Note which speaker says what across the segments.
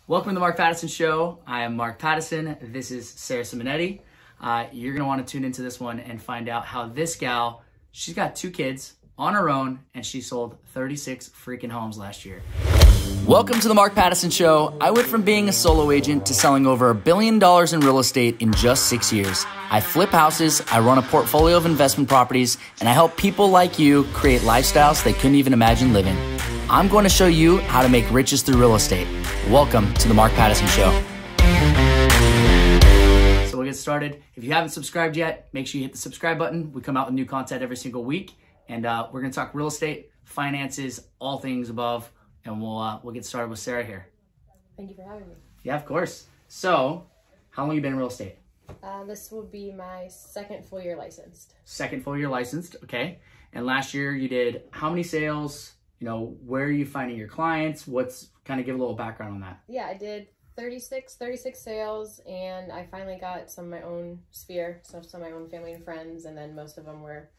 Speaker 1: Welcome to the Mark Pattison Show. I am Mark Pattison. This is Sarah Simonetti. You're going to want to tune into this one and find out how this gal, she's got 2 kids on her own, and she sold 36 freaking homes last year. Welcome to the Mark Pattison Show. I went from being a solo agent to selling over $1 billion in real estate in just 6 years. I flip houses, I run a portfolio of investment properties, and I help people like you create lifestyles they couldn't even imagine living. I'm going to show you how to make riches through real estate. Welcome to the Mark Pattison Show. So we'll get started. If you haven't subscribed yet, make sure you hit the subscribe button. We come out with new content every single week, and we're going to talk real estate, finances, all things above, and we'll get started with Sarah here.
Speaker 2: Thank you for having me.
Speaker 1: Yeah, of course. So, how long have you been in real estate?
Speaker 2: This will be my second full year licensed.
Speaker 1: Second full year licensed, okay. And last year you did how many sales? You know, where are you finding your clients? Kind of give a little background on that.
Speaker 2: Yeah, I did 36 sales, and I finally got some of my own sphere, some of my own family and friends, and then most of them were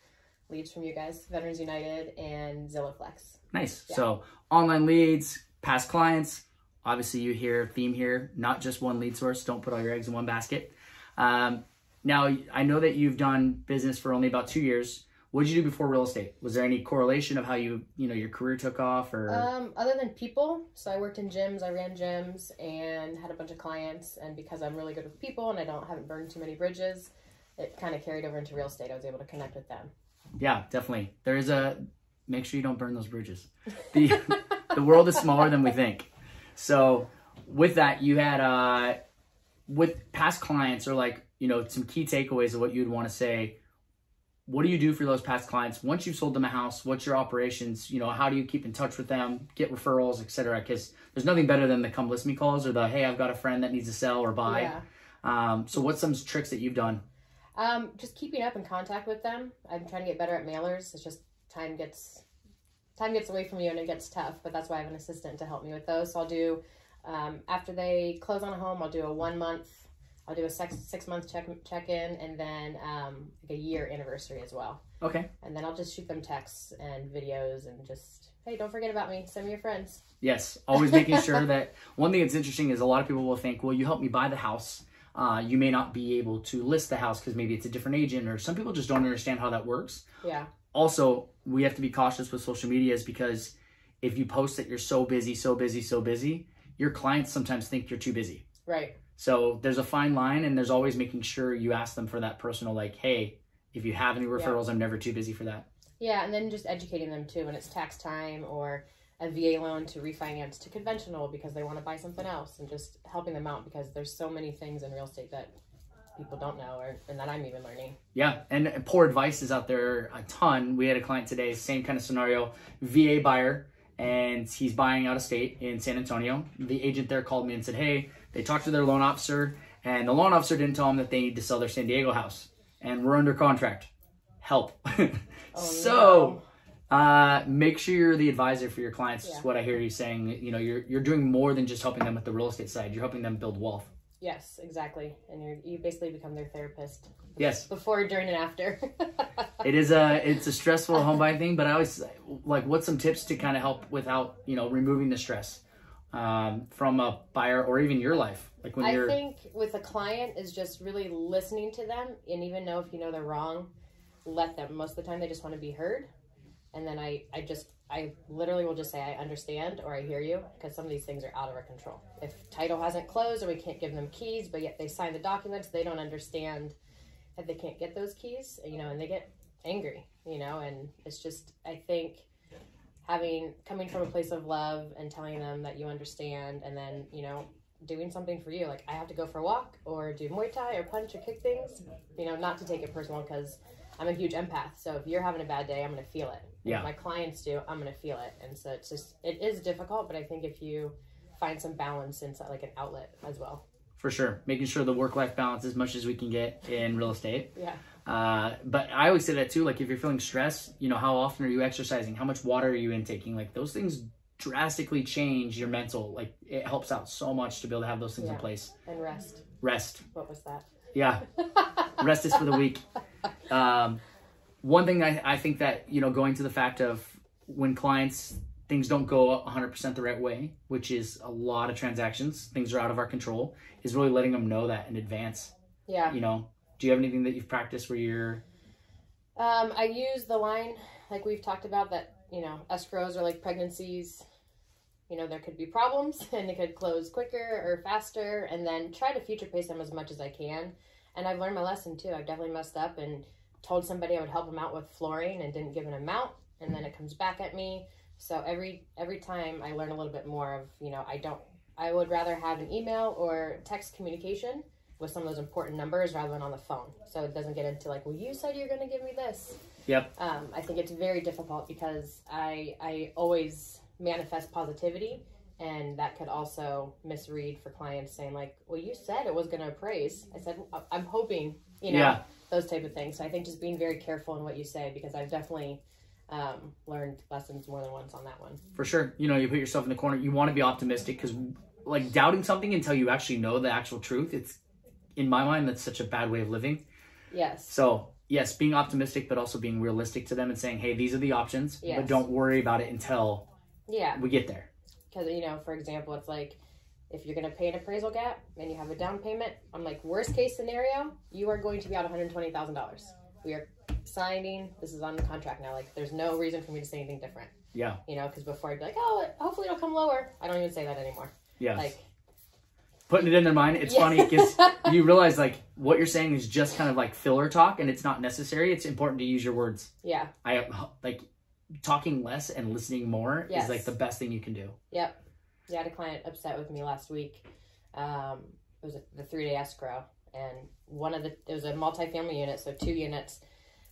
Speaker 2: leads from you guys, Veterans United and Zillowflex.
Speaker 1: Nice.
Speaker 2: Yeah.
Speaker 1: So online leads, past clients. Obviously you hear theme here, not just one lead source. Don't put all your eggs in one basket. Now, I know that you've done business for only about 2 years. What did you do before real estate? Was there any correlation of how your career took off, or?
Speaker 2: Other than people, so I worked in gyms, I ran gyms, and had a bunch of clients. And because I'm really good with people and I haven't burned too many bridges, it kind of carried over into real estate. I was able to connect with them.
Speaker 1: Yeah, definitely. Make sure you don't burn those bridges. The world is smaller than we think. So with that, you had with past clients, or some key takeaways of what you'd want to say. What do you do for those past clients once you've sold them a house? What's your operations? How do you keep in touch with them, get referrals, etc.? Because there's nothing better than the come list me calls or the, hey, I've got a friend that needs to sell or buy. Yeah. So what's some tricks that you've done?
Speaker 2: Just keeping up in contact with them. I'm trying to get better at mailers. It's just time gets away from you and it gets tough, but that's why I have an assistant to help me with those. So I'll do, after they close on a home, I'll do a 1 month, I'll do a 6 month check-in, and then like a year anniversary as well. Okay. And then I'll just shoot them texts and videos and just, hey, don't forget about me. Send me your friends. Yes.
Speaker 1: Always making sure that one thing that's interesting is a lot of people will think, well, you helped me buy the house. You may not be able to list the house because maybe it's a different agent, or some people just don't understand how that works. Yeah. Also, we have to be cautious with social medias, because if you post that you're so busy, your clients sometimes think you're too busy. Right. So there's a fine line, and there's always making sure you ask them for that personal, like, hey, if you have any referrals, I'm never too busy for that.
Speaker 2: Yeah, and then just educating them too when it's tax time, or a VA loan to refinance to conventional because they want to buy something else, and just helping them out, because there's so many things in real estate that people don't know, and that I'm even learning. Yeah, and poor advice is out there a ton. We had a client today, same kind of scenario, VA buyer, and he's buying out of state in San Antonio. The agent there called me and said, hey, they talked to their loan officer, and the loan officer didn't tell them that they need to sell their San Diego house, and we're under contract. Help. So make sure you're the advisor for your clients. Yeah. Is what I hear you saying. You're doing more than just helping them with the real estate side. You're helping them build wealth. Yes, exactly. And you basically become their therapist. Yes. Before, during, and after. It's a stressful home buying thing, but I always what's some tips to kind of help without, removing the stress from a buyer, or even your life? I think with a client is just really listening to them, and even know if they're wrong, let them. Most of the time they just want to be heard. And then I literally will just say, I understand, or I hear you, because some of these things are out of our control. If title hasn't closed, or we can't give them keys, but yet they sign the documents, they don't understand that they can't get those keys, and they get angry, and it's just, I think coming from a place of love and telling them that you understand, and then, doing something for you. Like, I have to go for a walk or do Muay Thai or punch or kick things, not to take it personal, because I'm a huge empath. So if you're having a bad day, I'm going to feel it. Yeah. If my clients do, I'm going to feel it. And so it is difficult, but I think if you find some balance inside, like an outlet as well. For sure. Making sure the work-life balance as much as we can get in real estate. Yeah. But I always say that too, if you're feeling stressed, how often are you exercising? How much water are you intaking? Those things drastically change your mental. It helps out so much to be able to have those things in place. And rest. Rest. What was that? Yeah. Rest is for the weak. One thing I think that, going to the fact of when clients
Speaker 1: things don't go 100% the right way, which is a lot of transactions, things are out of our control, is really letting them know that in advance.
Speaker 2: Yeah.
Speaker 1: You know, do you have anything that you've practiced where you're...
Speaker 2: I use the line, like we've talked about, that, you know, escrows are like pregnancies. You know, there could be problems and it could close quicker or faster, and then try to future pace them as much as I can. And I've learned my lesson too. I've definitely messed up and told somebody I would help them out with flooring and didn't give an amount, and then it comes back at me. So every time I learn a little bit more of, you know, I would rather have an email or text communication with some of those important numbers rather than on the phone. So it doesn't get into like, well, you said you're going to give me this.
Speaker 1: Yep.
Speaker 2: I think it's very difficult because I always manifest positivity, and that could also misread for clients saying like, well, you said it was going to appraise. I said, I'm hoping, you know, those type of things. So I think just being very careful in what you say, because I've definitely learned lessons more than once on that one.
Speaker 1: For sure. You know, you put yourself in the corner. You want to be optimistic, because like doubting something until you actually know the actual truth, it's, in my mind, that's such a bad way of living.
Speaker 2: Yes.
Speaker 1: So yes, being optimistic, but also being realistic to them and saying, hey, these are the options,
Speaker 2: yes,
Speaker 1: but don't worry about it until we get there.
Speaker 2: Because, you know, for example, it's like, if you're going to pay an appraisal gap and you have a down payment, I'm like, worst case scenario, you are going to be out $120,000. We are signing, this is on the contract now. Like, there's no reason for me to say anything different.
Speaker 1: Yeah.
Speaker 2: You know, because before I'd be like, oh, hopefully it'll come lower. I don't even say that anymore.
Speaker 1: Yes.
Speaker 2: Like,
Speaker 1: putting it in their mind, it's funny because you realize like what you're saying is just kind of like filler talk, and it's not necessary. It's important to use your words.
Speaker 2: Yeah.
Speaker 1: I like talking less and listening more
Speaker 2: yes,
Speaker 1: is like the best thing you can do.
Speaker 2: Yep. Yeah, I had a client upset with me last week. It was the 3-day escrow, and it was a multifamily unit, so 2 units.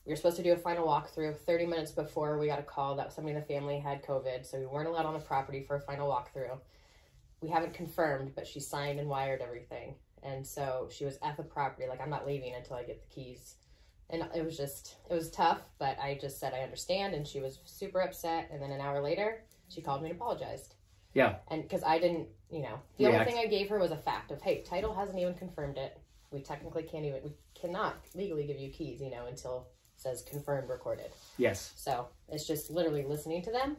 Speaker 2: We were supposed to do a final walkthrough 30 minutes before we got a call that somebody in the family had COVID, so we weren't allowed on the property for a final walkthrough. We haven't confirmed, but she signed and wired everything. And so she was at the property, like, I'm not leaving until I get the keys. And it was tough, but I just said, I understand. And she was super upset. And then an hour later, she called me and apologized. Yeah. And because I didn't, you know, the only thing I gave her was a fact of, hey, title hasn't even confirmed it. We technically we cannot legally give you keys, you know, until it says confirmed, recorded. Yes. So it's just literally listening to them.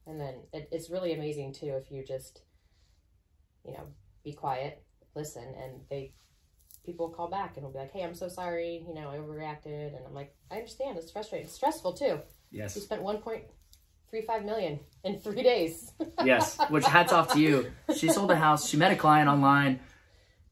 Speaker 2: And then it's really amazing too, if you just, you know, be quiet, listen, and people call back and will be like, hey, I'm so sorry, you know, I overreacted. And I'm like, I understand, it's frustrating. It's stressful too. Yes. You spent $1.35 million in 3 days.
Speaker 1: Yes, which hats off to you. She sold a house, she met a client online,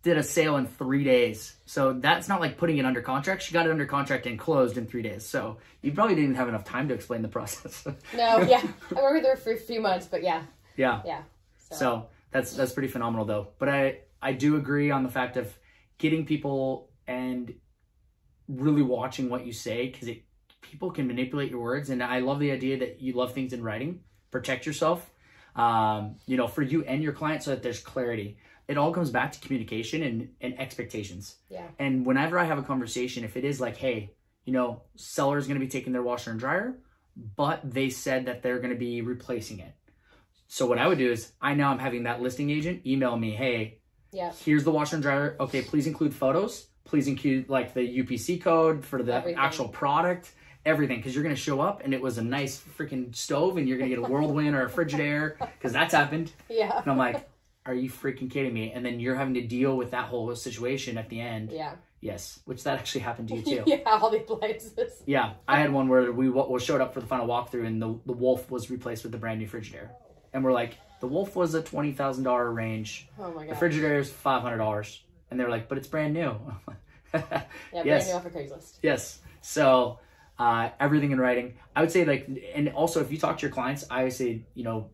Speaker 1: did a sale in 3 days. So that's not like putting it under contract. She got it under contract and closed in 3 days. So you probably didn't have enough time to explain the process.
Speaker 2: No, yeah. I worked there for a few months, but yeah.
Speaker 1: Yeah. Yeah. So that's pretty phenomenal though. But I do agree on the fact of getting people and really watching what you say, because people can manipulate your words. And I love the idea that you love things in writing. Protect yourself, you know, for you and your client, so that there's clarity. It all comes back to communication and expectations. Yeah. And whenever I have a conversation, if it is like, hey, you know, seller's going to be taking their washer and dryer, but they said that they're going to be replacing it. So what I would do is, I know I'm having that listing agent email me, hey, here's the washer and dryer. Okay, please include photos. Please include like the UPC code for the actual product, everything. Because you're going to show up and it was a nice freaking stove and you're going to get a Whirlwind or a Frigidaire, because that's happened. Yeah. And I'm like, are you freaking kidding me? And then you're having to deal with that whole situation at the end. Yeah. Yes, which that actually happened to you too.
Speaker 2: Yeah, all the appliances.
Speaker 1: Yeah, I had one where we showed up for the final walkthrough and the Wolf was replaced with the brand new Frigidaire. And we're like, the Wolf was a $20,000 range. Oh my God. The Frigidaire is $500. And they're like, but it's brand new.
Speaker 2: Yeah, brand new off of Craigslist.
Speaker 1: Yes. So everything in writing. I would say like, and also if you talk to your clients, I would say, you know,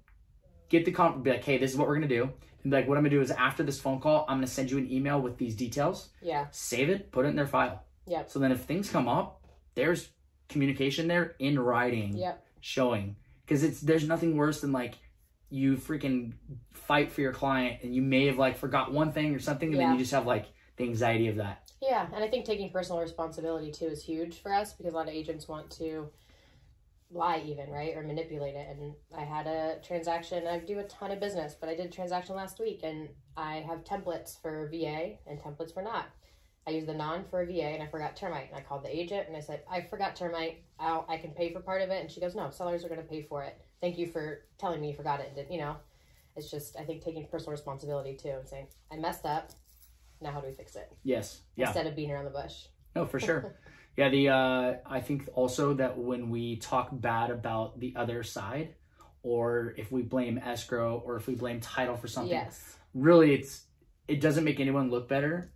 Speaker 1: get the be like, hey, this is what we're going to do. And like, what I'm going to do is after this phone call, I'm going to send you an email with these details. Yeah. Save it, put it in their file. Yep. So then if things come up, there's communication there in writing. Yep. Showing. Because there's nothing worse than like, you freaking fight for your client and you may have like forgot one thing or something, and then you just have like the anxiety of that.
Speaker 2: Yeah, and I think taking personal responsibility too is huge for us, because a lot of agents want to lie even, right? Or manipulate it. And I had a transaction, I do a ton of business, but I did a transaction last week and I have templates for VA and templates for not. I used the non for a VA and I forgot termite. And I called the agent and I said, I forgot termite. I can pay for part of it. And she goes, no, sellers are going to pay for it. thank you for telling me you forgot it. You know, it's just, I think, taking personal responsibility too and saying, I messed up. Now how do we fix it?
Speaker 1: Yes. Yeah.
Speaker 2: Instead of beating around the bush.
Speaker 1: No, for sure. Yeah. I think also that when we talk bad about the other side, or if we blame escrow or if we blame title for something,
Speaker 2: yes,
Speaker 1: really it doesn't make anyone look better.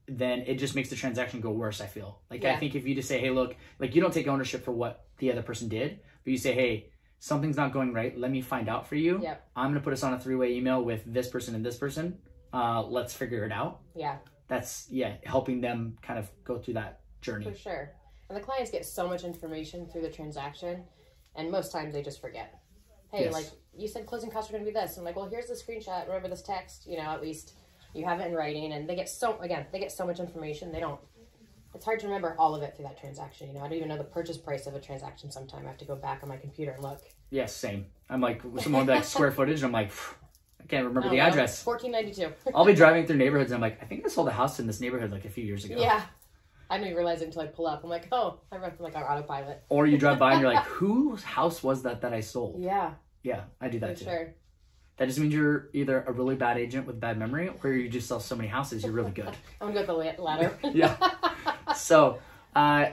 Speaker 1: Then it just makes the transaction go worse, I feel. Like,
Speaker 2: yeah.
Speaker 1: I think if you just say, hey, look, like, you don't take ownership for what the other person did, but you say, hey, something's not going right. Let me find out for you.
Speaker 2: Yep.
Speaker 1: I'm going to put us on a 3-way email with this person and this person. Let's figure it out.
Speaker 2: Yeah.
Speaker 1: That's, helping them kind of go through that journey.
Speaker 2: For sure. And the clients get so much information through the transaction, and most times they just forget. Hey,
Speaker 1: Yes.
Speaker 2: like, you said closing costs are going to be this. I'm like, well, here's the screenshot. Remember this text, you know, at least you have it in writing. And they get so much information. It's hard to remember all of it through that transaction. You know, I don't even know the purchase price of a transaction sometime. I have to go back on my computer and look.
Speaker 1: Yes, same. I'm like, someone like square footage, and I'm like, I can't remember the address.
Speaker 2: $14.92.
Speaker 1: I'll be driving through neighborhoods, and I'm like, I think I sold a house in this neighborhood like a few years ago.
Speaker 2: Yeah. I didn't even realize it until I pull up. I'm like, oh, I run from like our autopilot.
Speaker 1: Or you drive by and you're like, whose house was that I sold?
Speaker 2: Yeah.
Speaker 1: Yeah, I do that
Speaker 2: For
Speaker 1: too.
Speaker 2: sure.
Speaker 1: That just means you're either a really bad agent with bad memory, or you just sell so many houses, you're really good.
Speaker 2: I'm going to go with the latter.
Speaker 1: Yeah. So,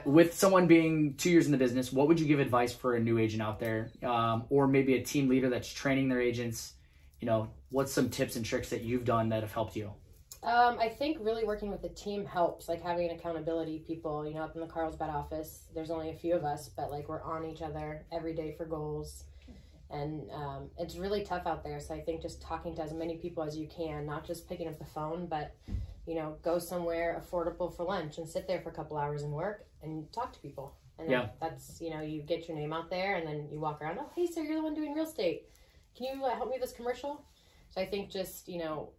Speaker 1: with someone being 2 years in the business, what would you give advice for a new agent out there? Or maybe a team leader that's training their agents? You know, what's some tips and tricks that you've done that have helped you?
Speaker 2: I think really working with the team helps, like having accountability people, you know, up in the Carlsbad office, there's only a few of us, but like we're on each other every day for goals. And it's really tough out there. So I think just talking to as many people as you can, not just picking up the phone, but, you know, go somewhere affordable for lunch and sit there for a couple hours and work and talk to people. And then that's, you know, you get your name out there and then you walk around, oh, hey, sir, you're the one doing real estate. Can you help me with this commercial? So I think just, you know,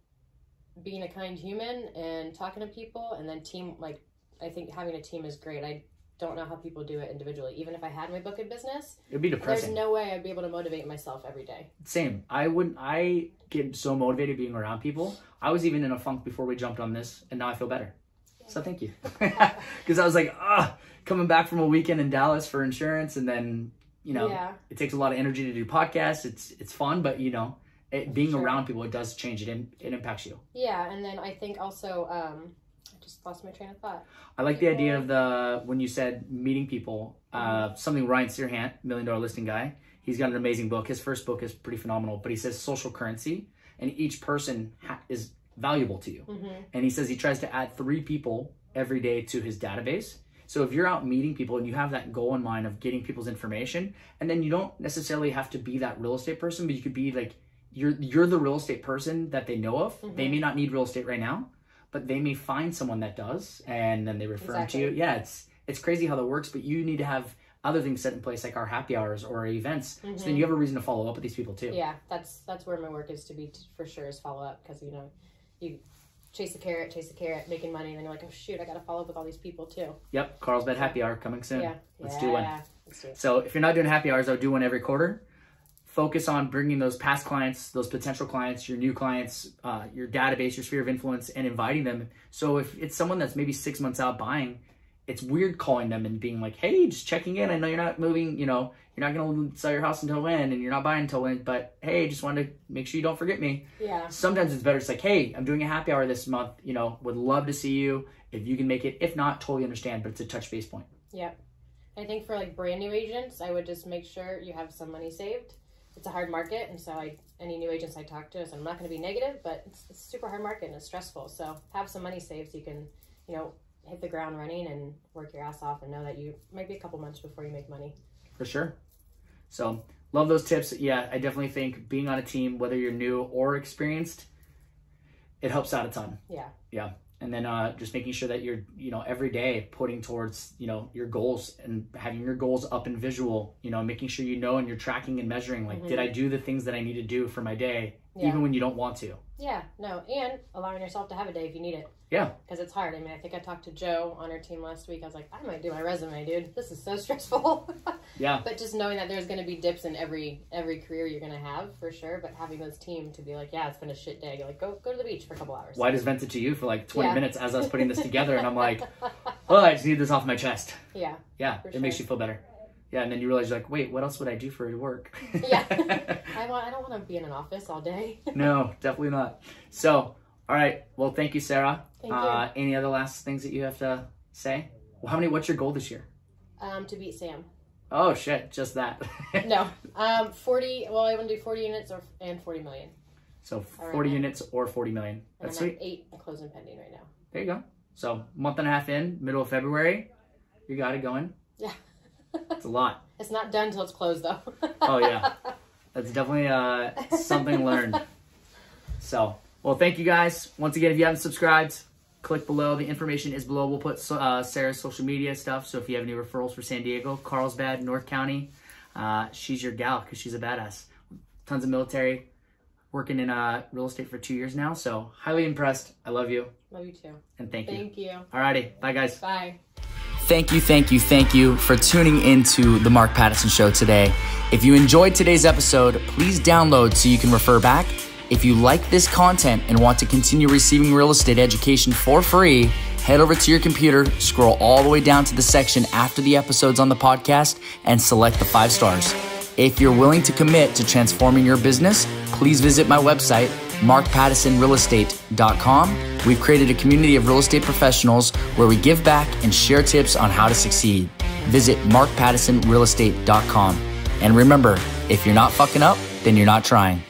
Speaker 2: being a kind human and talking to people, and then team, like, I think having a team is great. I don't know how people do it individually. Even if I had my book of business,
Speaker 1: it'd be depressing.
Speaker 2: There's no way I'd be able to motivate myself every day.
Speaker 1: Same. I get so motivated being around people. I was even in a funk before we jumped on this, and now I feel better. So thank you. Because I was like, coming back from a weekend in Dallas for insurance, and then, you know, it takes a lot of energy to do podcasts. It's fun, but, you know, being around people, it does change. It impacts you.
Speaker 2: Yeah, and then I think also, I just lost my train of thought.
Speaker 1: I like the idea of when you said meeting people, something Ryan Searhant, $1 Million Listing Guy, he's got an amazing book. His first book is pretty phenomenal, but he says social currency, and each person is valuable to you. And he says he tries to add 3 people every day to his database. So if you're out meeting people and you have that goal in mind of getting people's information, and then you don't necessarily have to be that real estate person, but you could be like, you're the real estate person that they know of. They may not need real estate right now, but they may find someone that does, and then they refer them to you. Yeah, it's crazy how that works, but you need to have other things set in place, like our happy hours or our events, so then you have a reason to follow up with these people too.
Speaker 2: Yeah, that's where my work is to be, for sure, is follow up, because, you know, you chase the carrot, making money, and then you're like, oh shoot, I got to follow up with all these people too.
Speaker 1: Yep, Carlsbad happy hour coming soon.
Speaker 2: Yeah,
Speaker 1: let's do one.
Speaker 2: Let's do it.
Speaker 1: So if you're not doing happy hours, I'll do one every quarter. Focus on bringing those past clients, those potential clients, your new clients, your database, your sphere of influence, and inviting them. So if it's someone that's maybe 6 months out buying, it's weird calling them and being like, hey, just checking in. I know you're not moving, you know, you're not going to sell your house until when, and you're not buying until when, but hey, just wanted to make sure you don't forget me.
Speaker 2: Yeah.
Speaker 1: Sometimes it's better. It's like, hey, I'm doing a happy hour this month, you know, would love to see you. If you can make it, if not, totally understand, but it's a touch base point.
Speaker 2: Yep. I think for like brand new agents, I would just make sure you have some money saved. It's a hard market, and so any new agents I talk to, so I'm not going to be negative, but it's a super hard market and it's stressful. So have some money saved so you can, you know, hit the ground running and work your ass off, and know that you might be a couple months before you make money. For
Speaker 1: sure. So love those tips. Yeah, I definitely think being on a team, whether you're new or experienced, it helps out a ton.
Speaker 2: Yeah.
Speaker 1: Yeah. And then just making sure that you're, you know, every day putting towards, you know, your goals, and having your goals up in visual, you know, making sure you know and you're tracking and measuring, like, did I do the things that I need to do for my day, even when you don't want to?
Speaker 2: Yeah, no, and allowing yourself to have a day if you need it.
Speaker 1: Yeah.
Speaker 2: Because it's hard. I mean, I think I talked to Joe on our team last week. I was like, I might do my resume, dude. This is so stressful.
Speaker 1: Yeah.
Speaker 2: But just knowing that there's going to be dips in every career you're going to have, for sure. But having this team to be like, yeah, it's been a shit day. You're like, go to the beach for a couple hours.
Speaker 1: Well, I just vented to you for like 20 minutes as I was putting this together, and I'm like, oh, I just need this off my chest.
Speaker 2: Yeah.
Speaker 1: Yeah, it makes you feel better. Yeah, and then you realize you're like, wait, what else would I do for work?
Speaker 2: Yeah, I don't want to be in an office all day.
Speaker 1: No, definitely not. So, all right. Well, thank you, Sarah.
Speaker 2: Thank you.
Speaker 1: Any other last things that you have to say? Well, what's your goal this year?
Speaker 2: To beat Sam.
Speaker 1: Oh shit, just that.
Speaker 2: No, 40. Well, I want to do 40 units and 40 million.
Speaker 1: So 40 units or 40 million. That's
Speaker 2: and I'm
Speaker 1: sweet.
Speaker 2: at 8 closing pending right now.
Speaker 1: There you go. So month and a half in, middle of February, you got it going.
Speaker 2: Yeah.
Speaker 1: It's a lot.
Speaker 2: It's not done till it's closed though.
Speaker 1: Oh yeah, that's definitely something learned. So, well, thank you guys once again. If you haven't subscribed, click below. The information is below. We'll put Sarah's social media stuff. So if you have any referrals for San Diego, Carlsbad, North County, she's your gal because she's a badass. Tons of military, working in real estate for 2 years now. So highly impressed. I love you.
Speaker 2: Love you too.
Speaker 1: And thank you.
Speaker 2: Thank you.
Speaker 1: Alrighty. Bye, guys.
Speaker 2: Bye.
Speaker 1: Thank you for tuning into the Mark Pattison Show today. If you enjoyed today's episode, please download so you can refer back. If you like this content and want to continue receiving real estate education for free, head over to your computer, scroll all the way down to the section after the episodes on the podcast, and select the 5 stars. If you're willing to commit to transforming your business, please visit my website, markpattisonrealestate.com. We've created a community of real estate professionals where we give back and share tips on how to succeed. Visit markpattisonrealestate.com. And remember, if you're not fucking up, then you're not trying.